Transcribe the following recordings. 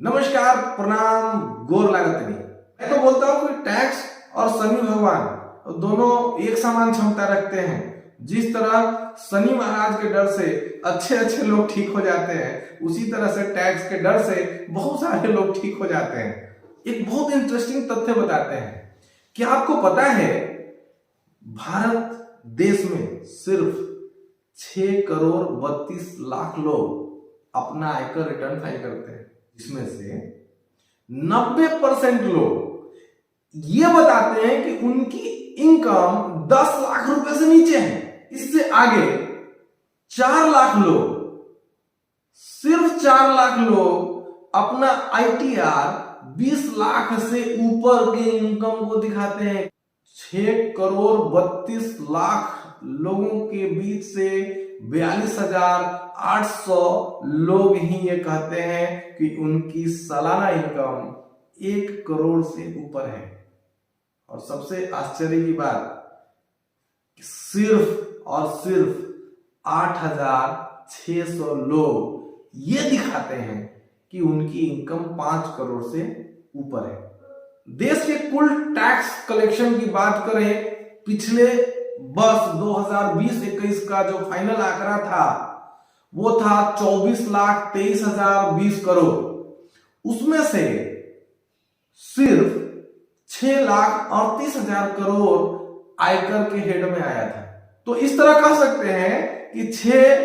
नमस्कार, प्रणाम, गोर लागतनी। मैं तो बोलता हूँ कि टैक्स और शनि भगवान दोनों एक समान क्षमता रखते हैं। जिस तरह शनि महाराज के डर से अच्छे अच्छे लोग ठीक हो जाते हैं, उसी तरह से टैक्स के डर से बहुत सारे लोग ठीक हो जाते हैं। एक बहुत इंटरेस्टिंग तथ्य बताते हैं। क्या आपको पता है भारत देश में सिर्फ 6 करोड़ 32 लाख लोग अपना आयकर रिटर्न फाइल करते हैं, जिसमें से 90% लोग ये बताते हैं कि उनकी इनकम 10 लाख रुपए से नीचे है। इससे आगे 4 लाख लोग, सिर्फ 4 लाख लोग अपना आईटीआर 20 लाख से ऊपर के इनकम को दिखाते हैं। 6 करोड़ 32 लाख लोगों के बीच से 42,800 लोग ही ये कहते हैं कि उनकी सालाना इनकम 1 करोड़ से ऊपर है। और सबसे आश्चर्य की बात, सिर्फ और सिर्फ 8,600 लोग ये दिखाते हैं कि उनकी इनकम 5 करोड़ से ऊपर है। देश के कुल टैक्स कलेक्शन की बात करें, पिछले वर्ष 2020-21 का जो फाइनल आंकड़ा था वो था 24,23,020 करोड़। उसमें से सिर्फ 6,38,000 करोड़ आयकर के हेड में आया था। तो इस तरह कह सकते हैं कि 6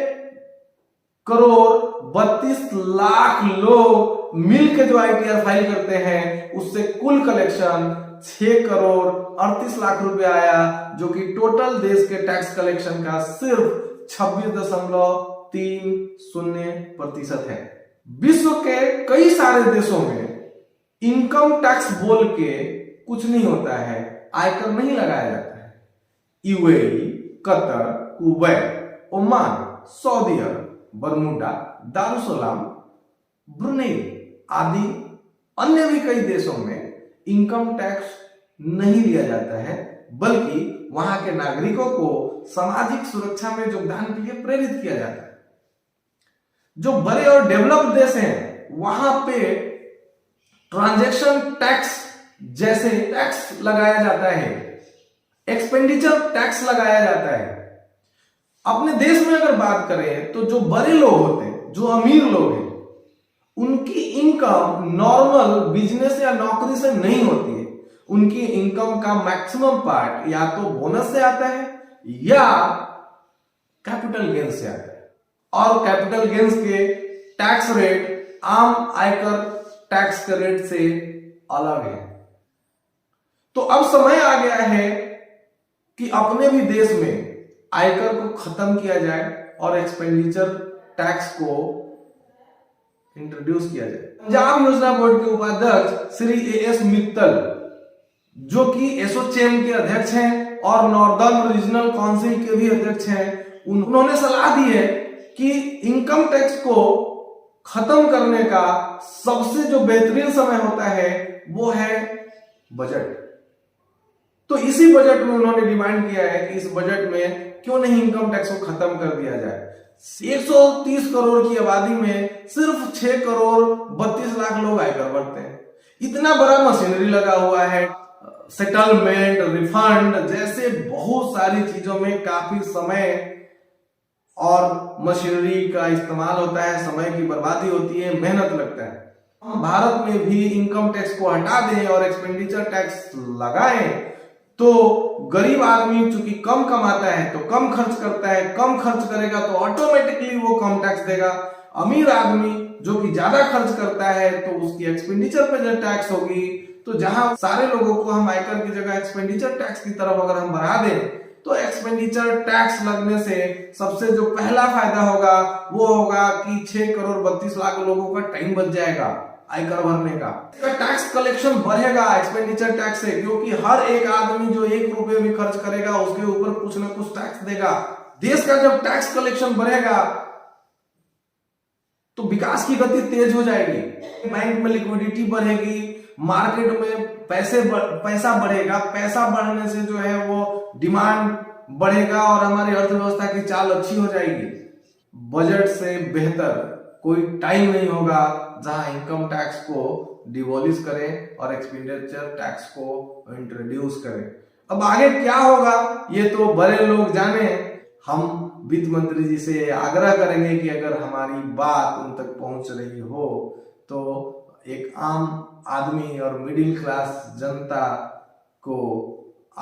करोड़ 32 लाख लोग मिलकर जो आईटीआर फाइल करते हैं, उससे कुल कलेक्शन 6 करोड़ 38 लाख रुपए आया, जो कि टोटल देश के टैक्स कलेक्शन का सिर्फ 26.30% है। विश्व के कई सारे देशों में इनकम टैक्स बोल के कुछ नहीं होता है, आयकर नहीं लगाया जाता है। UAE, Qatar, Kuwait, Oman, Saudi Arabia, Bermuda, Darussalam, Brunei आदि अन्य भी कई देशों में इनकम टैक्स नहीं लिया जाता है, बल्कि वहां के नागरिकों को सामाजिक सुरक्षा में योगदान के लिए प्रेरित किया जाता है। जो बड़े और डेवलप्ड देश हैं, वहां पे ट्रांजैक्शन टैक्स जैसे टैक्स लगाया जाता है, एक्सपेंडिचर टैक्स लगाया जाता है। अपने देश में अगर बात करें तो जो बड़े लोग होते हैं, जो अमीर लोग हैं, उनकी इनकम नॉर्मल बिजनेस या नौकरी से नहीं होती है। उनकी इनकम का मैक्सिमम पार्ट या तो बोनस से आता है या कैपिटल गेन से आता है। और कैपिटल गेन्स के टैक्स रेट आम आयकर टैक्स के रेट से अलग है। तो अब समय आ गया है कि अपने भी देश में आयकर को खत्म किया जाए और एक्सपेंडिचर टैक्स को इंट्रोड्यूस किया जाए। पंजाब योजना बोर्ड के उपाध्यक्ष श्री एएस मित्तल, जो कि एसोचैम के अध्यक्ष हैं और नॉर्दर्न रीजनल काउंसिल के भी अध्यक्ष हैं, उन्होंने सलाह दी है कि इनकम टैक्स को खत्म करने का सबसे जो बेहतरीन समय होता है वो है बजट। तो इसी बजट में उन्होंने डिमांड किया है कि इस बजट में क्यों नहीं इनकम टैक्स को खत्म कर दिया जाए। 130 करोड़ की आबादी में सिर्फ 6 करोड़ 32 लाख लोग आयकर भरते हैं। इतना बड़ा मशीनरी लगा हुआ है, सेटलमेंट, रिफंड जैसे बहुत सारी चीजों में काफी समय और मशीनरी का इस्तेमाल होता है, समय की बर्बादी होती है, मेहनत लगता है। हम भारत में भी इनकम टैक्स को हटा दें और एक्सपेंडिचर टैक्स लगाएं तो गरीब आदमी चूंकि कम कमाता है तो कम खर्च करता है, कम खर्च करेगा तो ऑटोमेटिकली वो कम टैक्स देगा। अमीर आदमी जो कि ज्यादा खर्च करता है तो उसकी एक्सपेंडिचर पे जो टैक्स होगी। तो जहां सारे लोगों को हम आयकर की जगह एक्सपेंडिचर टैक्स की तरफ अगर हम बढ़ा दें तो एक्सपेंडिचर टैक्स लगने से सबसे जो पहला फायदा होगा वो होगा कि 6 करोड़ 32 लाख लोगों का टाइम बच जाएगा आयकर भरने का। टैक्स कलेक्शन बढ़ेगा एक्सपेंडिचर टैक्स से, क्योंकि हर एक आदमी जो 1 रुपये भी खर्च करेगा उसके ऊपर कुछ ना कुछ टैक्स देगा। देश का जब टैक्स कलेक्शन बढ़ेगा तो विकास की गति तेज हो जाएगी, बैंक में लिक्विडिटी बढ़ेगी, मार्केट में पैसा बढ़ेगा। पैसा बढ़ने से जो है वो डिमांड बढ़ेगा और हमारी अर्थव्यवस्था की चाल अच्छी हो जाएगी। बजट से बेहतर कोई टाइम नहीं होगा जहां इनकम टैक्स को डिवॉलिश करें और एक्सपेंडिचर टैक्स को इंट्रोड्यूस करें। अब आगे क्या होगा ये तो बड़े लोग जाने। हम वित्त मंत्री जी से आग्रह करेंगे कि अगर हमारी बात उन तक पहुंच रही हो तो एक आम आदमी और मिडिल क्लास जनता को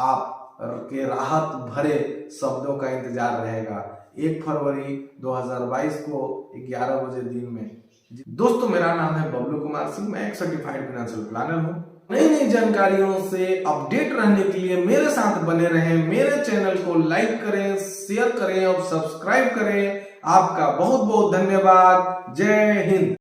आप के राहत भरे शब्दों का इंतजार रहेगा 1 फरवरी 2022 को 11 बजे दिन में। दोस्तों मेरा नाम है बबलू कुमार सिंह, मैं एक सर्टिफाइड फाइनेंशियल प्लानर हूँ। नई नई जानकारियों से अपडेट रहने के लिए मेरे साथ बने रहें। मेरे चैनल को लाइक करें, शेयर करें और सब्सक्राइब करें। आपका बहुत बहुत धन्यवाद। जय हिंद।